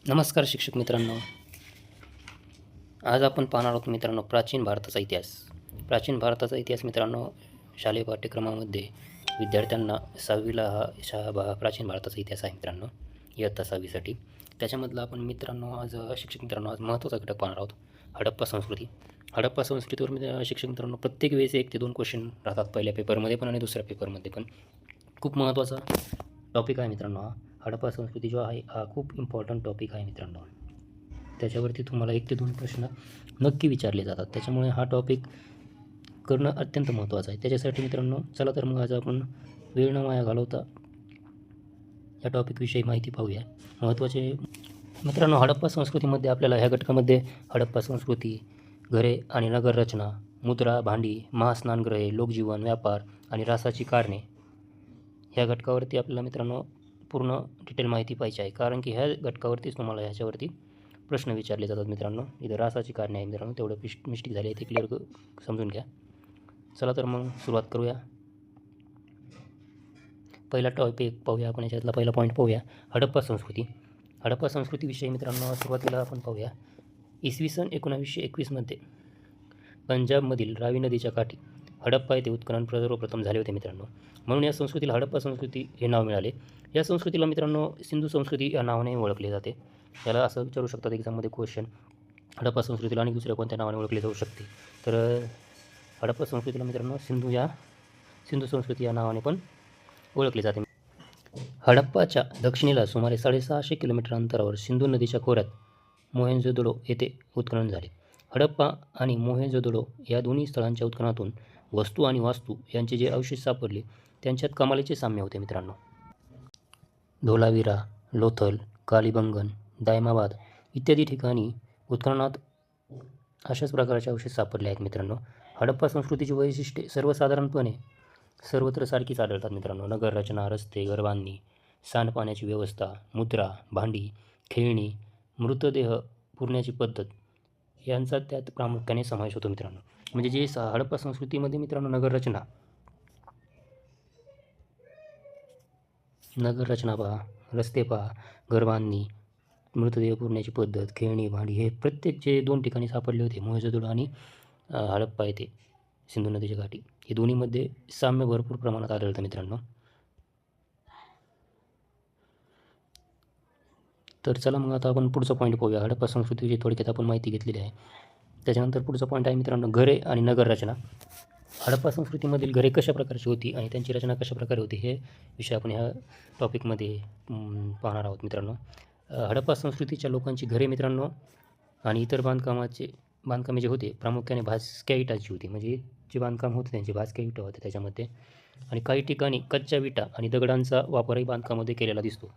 नमस्कार शिक्षक मित्रांनो. आज आपण पाहणार आहोत मित्रांनो प्राचीन भारताचा इतिहास. प्राचीन भारताचा इतिहास मित्रांनो शालेय पाठ्यक्रमामध्ये विद्यार्थ्यांना 6वीला प्राचीन भारताचा इतिहास आहे मित्रांनो, इयत्ता 6वीसाठी. त्याच्यामधलं आपण मित्रांनो आज शिक्षक मित्रांनो आज महत्त्वाचा घटक पाहणार आहोत, हडप्पा संस्कृती. हडप्पा संस्कृतीवर शिक्षक मित्रांनो प्रत्येक वेळेस 1 ते 2 क्वेश्चन राहतात, पहिल्या पेपरमध्ये पण आणि दुसऱ्या पेपरमध्ये पण. खूप महत्त्वाचा टॉपिक आहे मित्रांनो हा. हडप्पा संस्कृती जो आहे हा खूप इम्पॉर्टंट टॉपिक आहे मित्रांनो. त्याच्यावरती तुम्हाला 1 ते 2 प्रश्न नक्की विचारले जातात, त्याच्यामुळे हा टॉपिक करणं अत्यंत महत्त्वाचं आहे. त्याच्यासाठी मित्रांनो चला तर मग आज आपण वेळ न वाया घालवता या टॉपिकविषयी माहिती पाहूया. महत्त्वाचे मित्रांनो, हडप्पा संस्कृतीमध्ये आपल्याला ह्या घटकामध्ये हडप्पा संस्कृती, घरे आणि नगररचना, मुद्रा, भांडी, महास्नानगृहे, लोकजीवन, व्यापार आणि रासाची कारणे ह्या घटकावरती आपल्याला मित्रांनो पूर्ण डिटेल माहिती पाहिजे आहे, कारण की ह्या घटकावरतीच तुम्हाला ह्याच्यावरती प्रश्न विचारले जातात मित्रांनो. इथं रासाची कारणे आहे मित्रांनो, तेवढं मिस्टेक झाली आहे ते क्लिअर समजून घ्या. चला तर मग सुरुवात करूया. पहिला टॉपिक पाहूया आपण, याच्यातला पहिला पॉईंट पाहूया, हडप्पा संस्कृती. हडप्पा संस्कृतीविषयी मित्रांनो सुरुवातीला आपण पाहूया. इसवी सन 1921मध्ये पंजाबमधील रावी नदीच्या काठी हडप्पा येथे उत्खनन सर्वप्रथम झाले होते मित्रांनो, म्हणून या संस्कृतीला हडप्पा संस्कृती हे नाव मिळाले. या संस्कृतीला मित्रांनो सिंधू संस्कृती या नावाने ओळखले जाते. याला असं विचारू शकतात एक्झाममध्ये क्वेश्चन, हडप्पा संस्कृतीला आणि दुसऱ्या कोणत्या नावाने ओळखले जाऊ शकते, तर हडप्पा संस्कृतीला मित्रांनो सिंधू संस्कृती या नावाने पण ओळखले जाते. हडप्पाच्या दक्षिणेला सुमारे 650 किलोमीटर अंतरावर सिंधू नदीच्या खोऱ्यात मोहेंजोदडो येथे उत्खनन झाले. हडप्पा आणि मोहेंजोदडो या दोन्ही स्थळांच्या उत्खननातून वस्तू आणि वास्तू यांचे जे अवशेष सापडले त्यांच्यात कमालीचे साम्य होते मित्रांनो. धोलावीरा, लोथल, कालीबंगन, दायमाबाद इत्यादी ठिकाणी उत्खननात अशाच प्रकारचे अवशेष सापडले आहेत मित्रांनो. हडप्पा संस्कृतीची वैशिष्ट्ये सर्वसाधारणपणे सर्वत्र सारखीच आढळतात मित्रांनो. नगररचना, रस्ते, घरबांधणी, सांडपाण्याची व्यवस्था, मुद्रा, भांडी, खेळणी, मृतदेह पुरण्याची पद्धत यांचा त्यात प्रामुख्याने समावेश होतो मित्रांनो. म्हणजे जे हडप्पा संस्कृतीमध्ये मित्रांनो नगररचना पहा, रस्ते पहा, घरबांधणी, मृतदेह पुरण्याची पद्धत, खेळणी, भांडी हे प्रत्येक जे 2 ठिकाणी सापडले होते, मोहेंजोदडो आणि हडप्पा येथे सिंधू नदीच्या काठी, हे दोन्हीमध्ये साम्य भरपूर प्रमाणात आढळतं मित्रांनो. तर चला मग आता आपण पुढचा पॉईंट पाहूया. हडप्पा संस्कृतीची थोडक्यात आपण माहिती घेतलेली आहे. त्याच्यानंतर पुढचा पॉईंट आहे मित्रांनो घरे आणि नगररचना. हडप्पा संस्कृतीमधील घरे कशा प्रकारची होती आणि त्यांची रचना कशा प्रकारे होती हे विषय आपण ह्या टॉपिकमध्ये पाहणार आहोत मित्रांनो. हडप्पा संस्कृतीच्या लोकांची घरे मित्रांनो आणि इतर बांधकामे जे होते प्रामुख्याने भाजक्या विटाची होती. म्हणजे जे बांधकाम होते त्यांचे भाजक्या विटा होते त्याच्यामध्ये, आणि काही ठिकाणी कच्च्या विटा आणि दगडांचा वापरही बांधकामामध्ये केलेला दिसतो.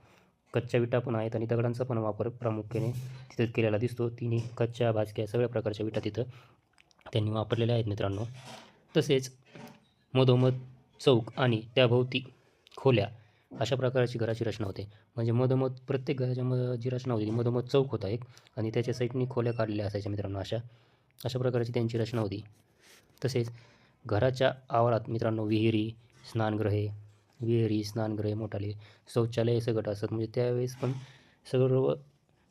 कच्च्या विटा पण आहेत आणि दगडांचा पण वापर प्रामुख्याने तिथं केलेला दिसतो. तिन्ही कच्च्या, भाजक्या सगळ्या प्रकारच्या विटा तिथं त्यांनी वापरलेल्या आहेत मित्रांनो. तसेच मधोमध चौक आणि त्याभोवती खोल्या अशा प्रकारची घराची रचना होते. म्हणजे मधोमध प्रत्येक घराच्या जी रचना होती ती मधोमध चौक होता एक, आणि त्याच्या साईडनी खोल्या काढलेल्या असायच्या मित्रांनो. अशा प्रकारची त्यांची रचना होती. तसेच घराच्या आवारात मित्रांनो विहिरी, स्नानगृहे मोठाले, शौचालय सगट असत. म्हणजे त्यावेळेस पण सर्व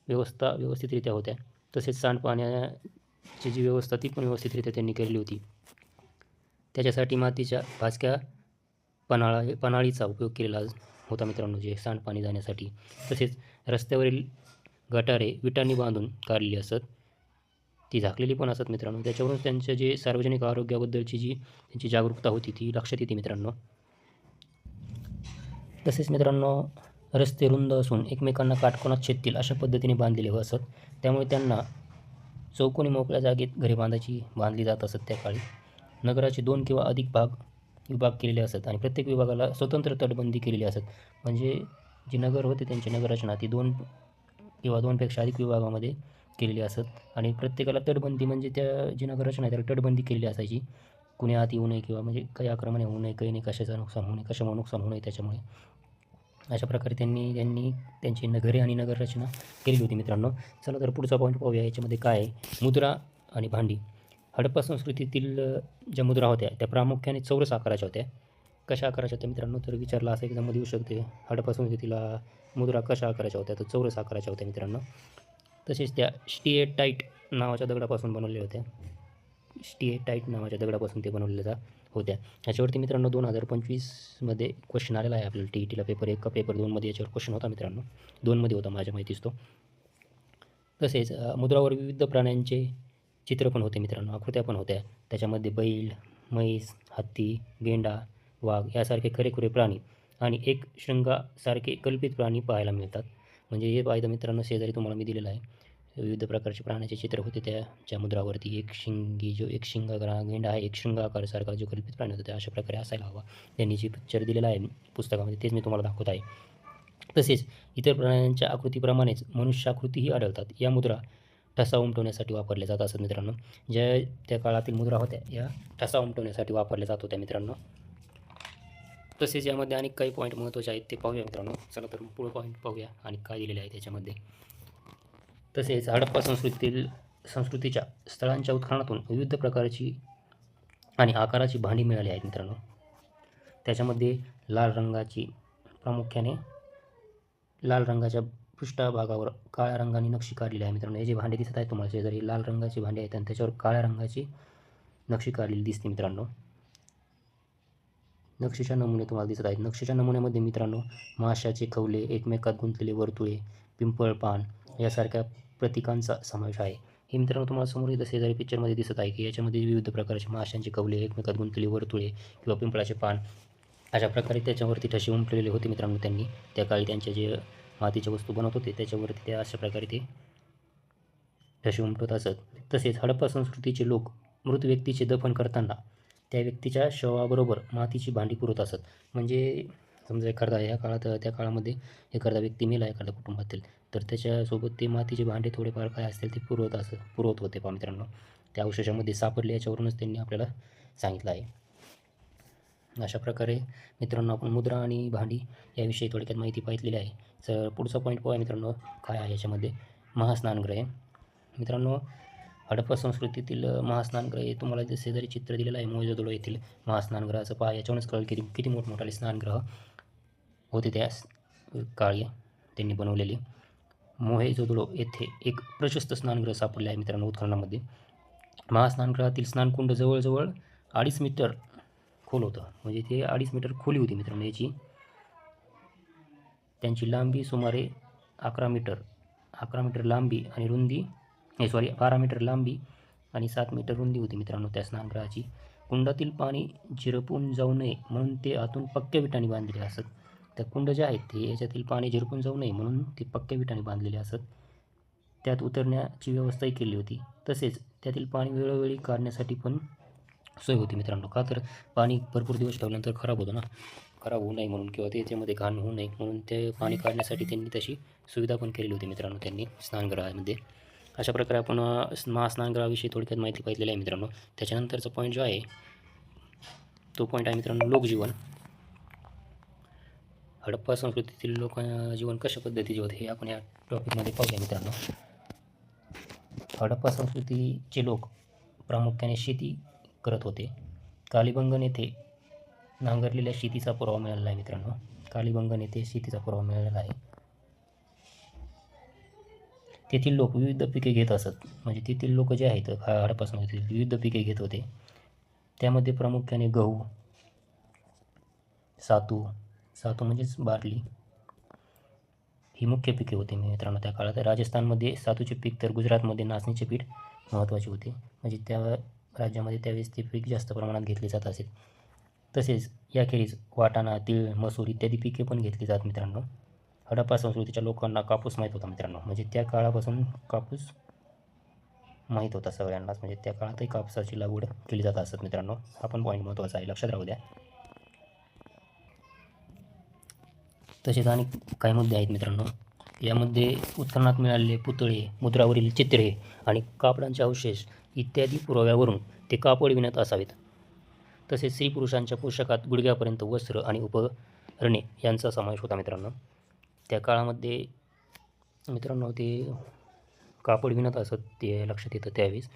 व्यवस्था व्यवस्थितरित्या होत्या. तसेच सांडपाण्याची जी व्यवस्था ती पण व्यवस्थितरित्या त्यांनी केलेली होती. त्याच्यासाठी मातीच्या भाजक्या पन्हाळीचा उपयोग केलेला होता मित्रांनो, जे सांडपाणी जाण्यासाठी. तसेच रस्त्यावरील गटारे विटांनी बांधून काढलेली असत, ती झाकलेली पण असत मित्रांनो. त्याच्यावरून त्यांच्या जे सार्वजनिक आरोग्याबद्दलची जी त्यांची जागरूकता होती ती लक्षात येते मित्रांनो. तसेच मित्रांनो रस्ते रुंद असून एकमेकांना काटकोनात छेदतील अशा पद्धतीने बांधलेले असत, त्यामुळे त्यांना चौकोनी मोकळ्या जागेत घरे बांधली जात असत त्या काळी. नगराचे 2 किंवा अधिक विभाग केलेले असत आणि प्रत्येक विभागाला स्वतंत्र तटबंदी केलेली असत. म्हणजे जे नगर होते त्यांची नगररचना ती 2 किंवा 2पेक्षा अधिक विभागामध्ये केलेली असत, आणि प्रत्येकाला तटबंदी म्हणजे त्या जी नगररचना आहे त्याला तटबंदी केलेली असायची. कुणी आत येऊ नये किंवा म्हणजे काही आक्रमण होऊ नये, काही नाही, कशामुळे नुकसान होऊ नये त्याच्यामुळे. अशा प्रकारे त्यांनी त्यांची घरे आणि नगररचना केलेली होती मित्रांनो. चला तर पुढचा पॉईंट पाहूया. याच्यामध्ये काय आहे, मुद्रा आणि भांडी. हडप्पा संस्कृतीतील ज्या मुद्रा होत्या त्या प्रामुख्याने चौरस आकाराच्या होत्या. कशा आकाराच्या होत्या मित्रांनो, तर विचारला असा एक्झाममध्ये येऊ शकते. हडप्पा संस्कृतीला मुद्रा कशा आकाराच्या होत्या, तर चौरस आकाराच्या होत्या मित्रांनो. तसेच त्या स्टिएटाईट नावाच्या दगडापासून बनवलेल्या होत्या. स्टिएटाईट नावाच्या दगडापासून ते बनवलेल्या होत्या. ह्याच्यावरती मित्रांनो 2025मध्ये क्वेश्चन आलेला आहे आपल्याला TETला पेपर 1 का पेपर 2मध्ये याच्यावर क्वेश्चन होता मित्रांनो. 2मध्ये होता माझ्या माहितीच तो. तसेच मुद्रावर विविध प्राण्यांचे चित्र पण होते मित्रांनो, आकृत्या पण होत्या. त्याच्यामध्ये बैल, म्हैस, हत्ती, गेंडा, वाघ यासारखे खरेखुरे प्राणी आणि एक शृंगासारखे कल्पित प्राणी पाहायला मिळतात. म्हणजे हे पाहिलं मित्रांनो, शेजारी तुम्हाला मी दिलेलं आहे. विविध प्रकारचे प्राण्याचे चित्र होते त्या मुद्रावरती. एक शिंगा गेंडा आहे, एक शृंगाकारासारखा जो कल्पित प्राणी होता, त्या अशा प्रकारे असायला हवा. त्यांनी जी पिक्चर दिलेला आहे पुस्तकामध्ये तेच मी तुम्हाला दाखवत आहे. तसेच इतर प्राण्यांच्या आकृतीप्रमाणेच मनुष्याकृतीही आढळतात. या मुद्रा ठसा उमटवण्यासाठी वापरल्या जात असत मित्रांनो. ज्या त्या काळातील मुद्रा होत्या या ठसा उमटवण्यासाठी वापरल्या जात होत्या मित्रांनो. तसेच यामध्ये अनेक काही पॉईंट महत्त्वाचे आहेत ते पाहूया मित्रांनो. चला तर पुढे पॉईंट पाहूया आणि काय दिलेले आहे त्याच्यामध्ये. तसेच हडप्पा संस्कृतीच्या स्थळांच्या उत्खननातून विविध प्रकारची आणि आकाराची भांडी मिळाली आहेत मित्रांनो. त्याच्यामध्ये प्रामुख्याने लाल रंगाच्या पृष्ठभागावर काळ्या रंगाने नक्षी काढलेली आहे मित्रांनो. हे जे भांडे दिसत आहेत तुम्हाला शेजारी लाल रंगाची भांडी आहेत आणि त्याच्यावर काळ्या रंगाची नक्षी काढलेली दिसते मित्रांनो. नक्षीच्या नमुने तुम्हाला दिसत आहेत. नक्षीच्या नमुन्यामध्ये मित्रांनो माशाचे खवले, एकमेकात गुंतलेले वर्तुळे, पिंपळ पान यासारख्या प्रतीकांचा समावेश आहे. हे मित्रांनो तुम्हाला समोर इथं शेजारी पिक्चरमध्ये दिसत आहे की याच्यामध्ये विविध प्रकारचे माशांचे खवले, एकमेकात गुंतलेले वर्तुळे किंवा पिंपळाचे पान अशा प्रकारे त्याच्यावरती ठसे उमटलेले होते मित्रांनो. त्यांनी त्या काळी त्यांचे जे मातीच्या वस्तू बनवत होते त्याच्यावरती ते अशा प्रकारे ते ठसे उमटत असत. तसेच हडप्पा संस्कृतीचे लोक मृत व्यक्तीचे दफन करताना त्या व्यक्तीच्या शवाबरोबर मातीची भांडी पुरवत असत. म्हणजे समजा त्या काळामध्ये एखादा व्यक्ती मेला एखाद्या कुटुंबातील, तर त्याच्यासोबत ते मातीचे भांडे थोडेफार काय असतील ते पुरवत होते पहा मित्रांनो. त्या अवशेषामध्ये सापडले याच्यावरूनच त्यांनी आपल्याला सांगितलं आहे. अशा प्रकारे मित्रांनो आपण मुद्रा आणि भांडी याविषयी थोडक्यात माहिती पाहिलेली आहे. तर पुढचा पॉईंट पाहूया मित्रांनो काय आहे याच्यामध्ये. महास्नानगृह मित्रांनो, हडप्पा संस्कृतीतील महास्नानगृह हे तुम्हाला जे शेजारी चित्र दिलेलं आहे मोहेंजोदडो येथील महास्नानगृहाचं पहा. याच्यावरूनच कळेल किती मोठमोठाले स्नानगृह होते त्या काळी त्यांनी बनवलेले. मोहेंजोदडो येथे एक प्रशस्त स्नानगृह सापडले आहे मित्रांनो उत्खननामध्ये. महास्नानगृहातील स्नानकुंड जवळजवळ 2.5 मीटर खोल होतं. म्हणजे ते 2.5 मीटर खोली होती मित्रांनो याची. त्यांची लांबी सुमारे 11 मीटर लांबी आणि रुंदी 12 मीटर लांबी आणि 7 मीटर रुंदी होती मित्रांनो त्या स्नानगृहाची. कुंडातील पाणी झिरपून जाऊ नये म्हणून ते आतून पक्क्या विटांनी बांधलेले असत. त्या कुंड जे आहेत ते याच्यातील पाणी झिरपून जाऊ नये म्हणून ते पक्क्या विटांनी बांधलेले असत. त्यात उतरण्याची व्यवस्थाही केली होती. तसेच त्यातील पाणी वेळोवेळी काढण्यासाठी पण सोय होती मित्रांनो. का तर पाणी भरपूर दिवस ठेवल्यानंतर खराब होतं ना, खराब होऊ नये म्हणून किंवा त्याच्यामध्ये घाण होऊ नये म्हणून ते पाणी काढण्यासाठी त्यांनी तशी सुविधा पण केलेली होती मित्रांनो त्यांनी स्नानगृहामध्ये. अशा प्रकारे आपण महास्नानगृहाविषयी थोडक्यात माहिती पाहिलेली आहे मित्रांनो. त्याच्यानंतरचा पॉईंट जो आहे तो पॉईंट आहे मित्रांनो लोकजीवन. हडप्पा संस्कृतीतील लोक जीवन कशा पद्धतीचे होते हे आपण या टॉपिकमध्ये पाहूया मित्रांनो. हडप्पा संस्कृतीचे लोक प्रामुख्याने शेती करत होते. कालीबंगन येथे नांगरलेल्या शेतीचा पुरावा मिळालेला आहे मित्रांनो. कालीबंगन येथे शेतीचा पुरावा मिळालेला आहे. तेथील लोक विविध पिके घेत असत. म्हणजे तेथील लोक जे आहेत हडप्पा संस्कृतीतील विविध पिके घेत होते. त्यामध्ये प्रामुख्याने गहू, सातू म्हणजेच बार्ली ही मुख्य पिके होती मित्रांनो त्या काळात. राजस्थानमध्ये सातूचे पीक तर गुजरातमध्ये नाचणीचे पीठ महत्त्वाचे होते. म्हणजे त्या राज्यामध्ये त्यावेळेस ते पीक जास्त प्रमाणात घेतले जात असे. तसेच याखेरीज वाटाणा, तीळ, मसूर इत्यादी पिके पण घेतली जात मित्रांनो. हडप्पा संस्कृतीच्या लोकांना कापूस माहीत होता मित्रांनो. म्हणजे त्या काळापासून कापूस माहीत होता सगळ्यांनाच. म्हणजे त्या काळातही कापसाची लागवड केली जात असत मित्रांनो. हा पण पॉईंट महत्त्वाचा आहे, लक्षात राहू द्या. तसेच आणि काही मुद्दे आहेत मित्रांनो. यामध्ये उत्खननात मिळालेले पुतळे, मुद्रावरील चित्रे आणि कापडांचे अवशेष इत्यादी पुराव्यावरून ते कापड विणत असावेत. तसेच स्त्री पुरुषांच्या पोशाखात गुडघ्यापर्यंत वस्त्र आणि उपकरणे यांचा समावेश होता मित्रांनो. त्या काळामध्ये मित्रांनो ते कापड विणत असत ते लक्षात येतं त्यावेळेस.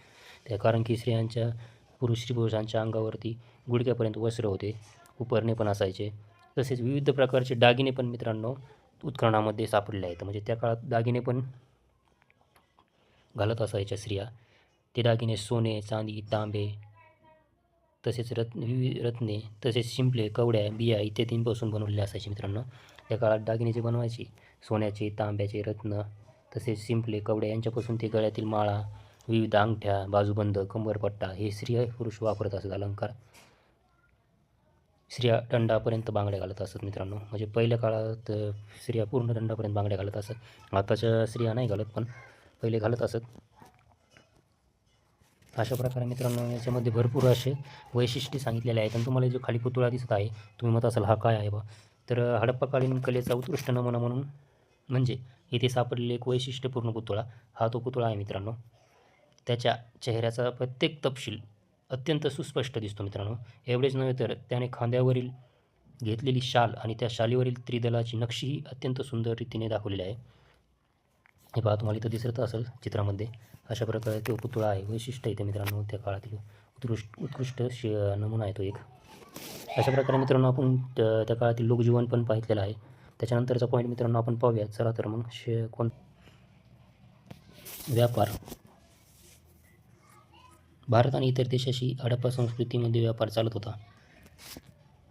कारण की स्त्री पुरुषांच्या अंगावरती गुडघ्यापर्यंत वस्त्र होते उपरणे पण असायचे. तसेच विविध प्रकारचे दागिने पण मित्रांनो उत्खननामध्ये सापडले आहेत. म्हणजे त्या काळात दागिने पण घालत असायच्या स्त्रिया. ते दागिने सोने, चांदी, तांबे तसेच विविध रत्ने तसेच शिंपले, कवड्या, बिया इत्यादींपासून बनवलेले असायचे मित्रांनो. त्या काळात दागिने जे बनवायचे सोन्याचे, तांब्याचे, रत्न तसेच शिंपले, कवड्या यांच्यापासून ते गळ्यातील माळा, विविध अंगठ्या, बाजूबंद, कंबरपट्टा हे स्त्रिया पुरुष वापरत असत अलंकार. स्त्रिया दंडापर्यंत बांगड्या घालत असत मित्रांनो. म्हणजे पहिल्या काळात स्त्रिया पूर्ण दंडापर्यंत बांगड्या घालत असत. आताच्या स्त्रिया नाही घालत पण पहिले घालत असत. अशा प्रकारे मित्रांनो याच्यामध्ये भरपूर असे वैशिष्ट्ये सांगितलेले आहेत. आणि तुम्हाला जो खाली पुतळा दिसत आहे तुम्ही म्हणत असाल हा काय आहे बा, तर हडप्पाकालीन कलेचा उत्कृष्ट नमुना म्हणून म्हणजे इथे सापडलेले एक वैशिष्ट्यपूर्ण पुतळा हा तो पुतळा आहे मित्रांनो. त्याच्या चेहऱ्याचा प्रत्येक तपशील अत्यंत सुस्पष्ट दिसतो मित्रांनो. एवढेच नव्हे तर त्याने खांद्यावरील घेतलेली शाल आणि त्या शालीवरील त्रिदलाची नक्षीही अत्यंत सुंदर रीतीने दाखवलेली आहे. हे पहा तुम्हाला इथं दिसत असेल चित्रामध्ये. अशा प्रकारे तो पुतळा आहे. वैशिष्ट्य आहे ते मित्रांनो त्या काळातील उत्कृष्ट नमुना आहे तो एक. अशा प्रकारे मित्रांनो आपण त्या काळातील लोकजीवन पण पाहिलेलं आहे. त्याच्यानंतरचा पॉईंट मित्रांनो आपण पाहूया. चला तर मग व्यापार. भारत आणि इतर देशाशी हडप्पा संस्कृतीमध्ये व्यापार चालत होता.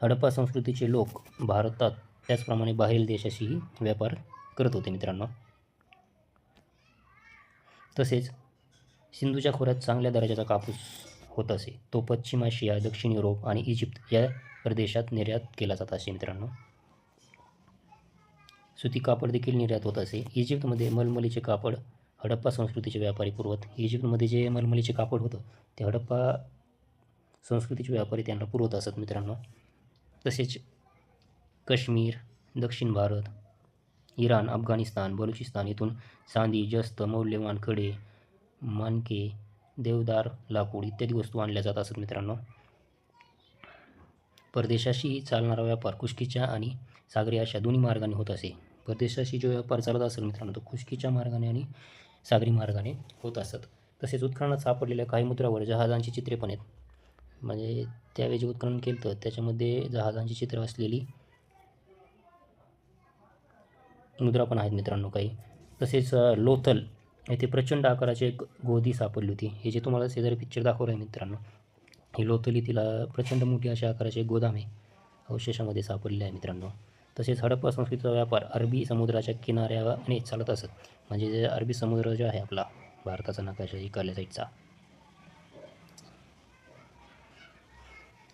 हडप्पा संस्कृतीचे लोक भारतात त्याचप्रमाणे बाहेरील देशाशीही व्यापार करत होते मित्रांनो. तसेच सिंधूच्या खोऱ्यात चांगल्या दर्जाचा कापूस होत असे. तो पश्चिम आशिया, दक्षिण युरोप आणि इजिप्त या प्रदेशात निर्यात केला जात असे मित्रांनो. सुती कापड देखील निर्यात होत असे. इजिप्तमध्ये मलमलीचे कापड हडप्पा संस्कृतीचे व्यापारी पुरवत. इजिप्तमध्ये जे मलमलीचे कापड होतं ते हडप्पा संस्कृतीचे व्यापारी त्यांना पुरवत असत मित्रांनो. तसेच काश्मीर, दक्षिण भारत, इराण, अफगाणिस्तान, बलुचिस्तान इथून चांदी, जस्त, मौल्यवान खडे, मानके, देवदार लाकूड इत्यादी वस्तू आणल्या जात असत मित्रांनो. परदेशाशी चालणारा व्यापार खुष्कीच्या आणि सागरी अशा दोन्ही मार्गाने होत असे. परदेशाशी जो व्यापार चालत असेल मित्रांनो तो खुष्कीच्या मार्गाने आणि सागरी मार्गाने होत असत. तसेच उत्खननात सापडलेल्या काही मुद्रावर जहाजांची चित्रे पण आहेत. म्हणजे त्यावेळी जे उत्खनन केलं तर त्याच्यामध्ये जहाजांची चित्र असलेली मुद्रा पण आहेत मित्रांनो काही. तसेच लोथल येथे प्रचंड आकाराची एक गोदी सापडली होती. हे जे तुम्हाला शेजारी पिक्चर दाखवलं आहे मित्रांनो ही लोथल तिला प्रचंड मोठी अशा आकाराचे एक गोदाम आहे अवशेषामध्ये सापडले आहे मित्रांनो. तसेच हडप्पा संस्कृतीचा व्यापार अरबी समुद्राच्या किनाऱ्याने चालत असत. म्हणजे जे अरबी समुद्र जो आहे आपला भारताचा नकाशा इकडल्या साईडचा,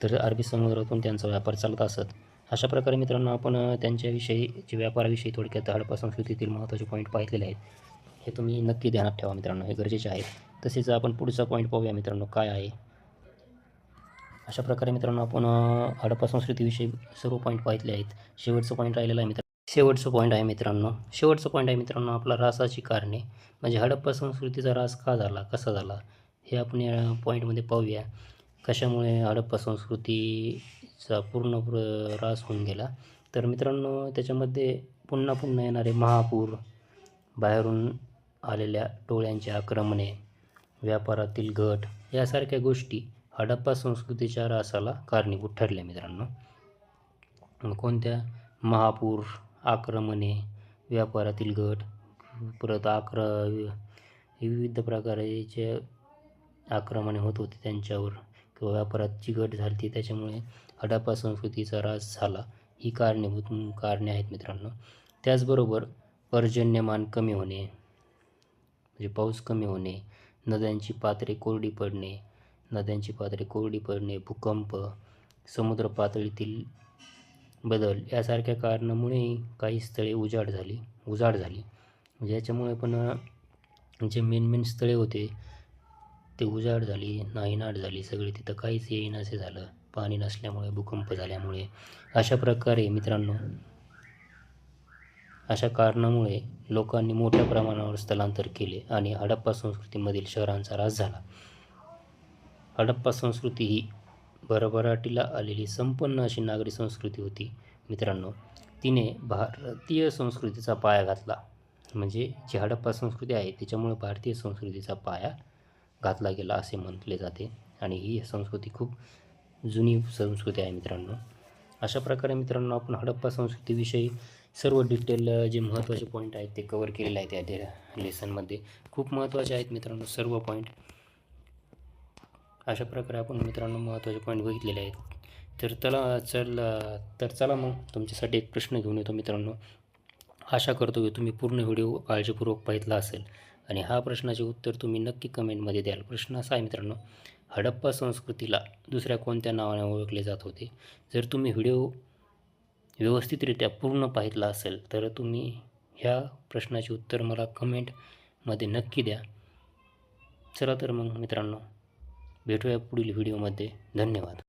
तर अरबी समुद्रातून त्यांचा व्यापार चालत असत. अशा प्रकारे मित्रांनो आपण त्यांच्याविषयी जे व्यापाराविषयी थोडक्यात हडप्पा संस्कृतीतील महत्त्वाचे पॉईंट पाहिलेले आहेत. हे तुम्ही नक्की ध्यानात ठेवा मित्रांनो, हे गरजेचे आहेत. तसेच आपण पुढचा पॉईंट पाहूया मित्रांनो काय आहे. अशा प्रकारे मित्रांनो आपण हडप्पा संस्कृतीविषयी सर्व पॉईंट पाहिलेले आहेत. शेवटचं पॉईंट राहिलेला आहे शेवटचं पॉईंट आहे मित्रांनो आपला ऱ्हासाची कारणे. म्हणजे हडप्पा संस्कृतीचा ऱ्हास का झाला, कसा झाला हे आपण या पॉईंटमध्ये पाहूया. कशामुळे हडप्पा संस्कृतीचा पूर्ण ऱ्हास होऊन गेला. तर मित्रांनो त्याच्यामध्ये पुन्हा येणारे महापूर, बाहेरून आलेल्या टोळ्यांची आक्रमणे, व्यापारातील घट यासारख्या गोष्टी हडप्पा संस्कृतीच्या ऱ्हासाला कारणीभूत ठरल्या मित्रांनो. कोणत्या? महापूर, आक्रमणे, व्यापारातील घट, परत विविध प्रकारचे आक्रमणे होत होते त्यांच्यावर किंवा व्यापाराची घट झाली ती त्याच्यामुळे हडप्पा संस्कृतीचा ऱ्हास झाला. ही कारणे आहेत मित्रांनो. त्याचबरोबर पर्जन्यमान कमी होणे म्हणजे पाऊस कमी होणे, नद्यांची पात्रे कोरडी पडणे, भूकंप, समुद्र पातळीतील बदल यासारख्या कारणामुळे काही स्थळे उजाड झाली. म्हणजे याच्यामुळे पण जे मेन स्थळे होते ते उजाड झाली, नाहीनाट झाली सगळी. तिथं काहीच येईनासे झालं पाणी नसल्यामुळे, भूकंप झाल्यामुळे. अशा प्रकारे मित्रांनो अशा कारणामुळे लोकांनी मोठ्या प्रमाणावर स्थलांतर केले आणि हडप्पा संस्कृतीमधील शहरांचा ऱ्हास झाला. हडप्पा संस्कृती ही भरभराटीला आलेली संपन्न अशी नागरी संस्कृती होती मित्रांनो. तिने भारतीय संस्कृतीचा पाया घातला. म्हणजे जी हडप्पा संस्कृती आहे त्याच्यामुळे भारतीय संस्कृतीचा पाया घातला गेला असे म्हटले जाते. आणि ही संस्कृती खूप जुनी संस्कृती आहे मित्रांनो. अशा प्रकारे मित्रांनो आपण हडप्पा संस्कृतीविषयी सर्व डिटेल जे महत्त्वाचे पॉईंट आहेत ते कवर केलेले आहेत या लेसनमध्ये. खूप महत्त्वाचे आहेत मित्रांनो सर्व पॉईंट. अशा प्रकारे आपण मित्रांनो महत्त्वाचे पॉईंट बघितलेले आहेत. तर चला मग तुमच्यासाठी एक प्रश्न घेऊन येतो मित्रांनो. आशा करतो की तुम्ही पूर्ण व्हिडिओ काळजीपूर्वक पाहितला असेल आणि हा प्रश्नाचे उत्तर तुम्ही नक्की कमेंटमध्ये द्याल. प्रश्न असा आहे मित्रांनो, हडप्पा संस्कृतीला दुसऱ्या कोणत्या नावाने ओळखले जात होते? जर तुम्ही व्हिडिओ व्यवस्थितरित्या पूर्ण पाहितला असेल तर तुम्ही ह्या प्रश्नाचे उत्तर मला कमेंटमध्ये नक्की द्या. चला तर मग मित्रांनो, भेटूया पुढील व्हिडिओमध्ये. धन्यवाद.